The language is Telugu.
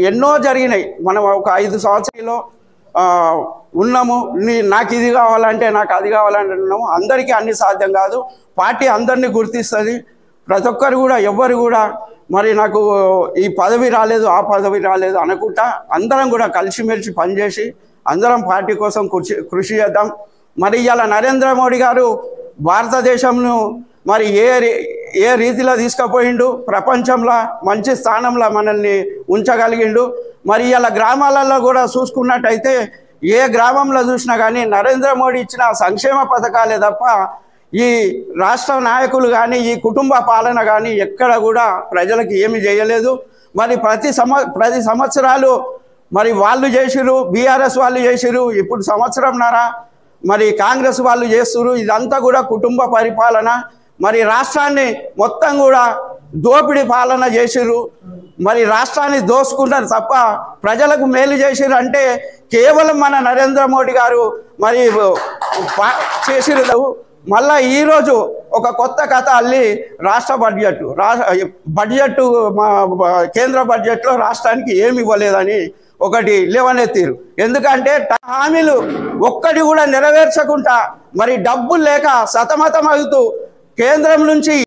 ఎన్నో జరిగినాయి. మనం ఒక 5 సంవత్సరాల్లో ఉన్నాము. నాకు ఇది కావాలంటే నాకు అది కావాలంటే ఉన్నాము. అందరికీ అన్ని సాధ్యం కాదు. పార్టీ అందరినీ గుర్తిస్తుంది. ప్రతి ఒక్కరు కూడా ఎవ్వరు కూడా మరి నాకు ఈ పదవి రాలేదు ఆ పదవి రాలేదు అనుకుంటా అందరం కూడా కలిసిమెలిసి పనిచేసి అందరం పార్టీ కోసం కృషి చేద్దాం. మరి ఇవాళ నరేంద్ర మోడీ గారు భారతదేశంను మరి ఏ రీతిలో తీసుకుపోయిండు, ప్రపంచంలో మంచి స్థానంలో మనల్ని ఉంచగలిగిండు. మరి ఇలా గ్రామాలలో కూడా చూసుకున్నట్టయితే ఏ గ్రామంలో చూసినా కానీ నరేంద్ర మోడీ ఇచ్చిన సంక్షేమ పథకాలే తప్ప ఈ రాష్ట్ర నాయకులు కానీ ఈ కుటుంబ పాలన కానీ ఎక్కడ కూడా ప్రజలకు ఏమి చేయలేదు. మరి ప్రతి సంవత్సరాలు మరి వాళ్ళు చేసిరు, బీఆర్ఎస్ వాళ్ళు చేసిరు, ఇప్పుడు సంవత్సరంన్నర మరి కాంగ్రెస్ వాళ్ళు చేస్తున్నారు. ఇదంతా కూడా కుటుంబ పరిపాలన. మరి రాష్ట్రాన్ని మొత్తం కూడా దోపిడీ పాలన చేసిరు. మరి రాష్ట్రాన్ని దోసుకున్నారు తప్ప ప్రజలకు మేలు చేసిరు అంటే కేవలం మన నరేంద్ర మోడీ గారు మరి చేసిరు. మళ్ళా ఈరోజు ఒక కొత్త కథ అల్లి రాష్ట్ర బడ్జెట్ కేంద్ర బడ్జెట్లో రాష్ట్రానికి ఏమి ఇవ్వలేదని ఒకటి లేవనెత్తిరు. ఎందుకంటే హామీలు ఒక్కటి కూడా నెరవేర్చకుండా మరి డబ్బులు లేక సతమతం అవుతూ కేంద్రం నుంచి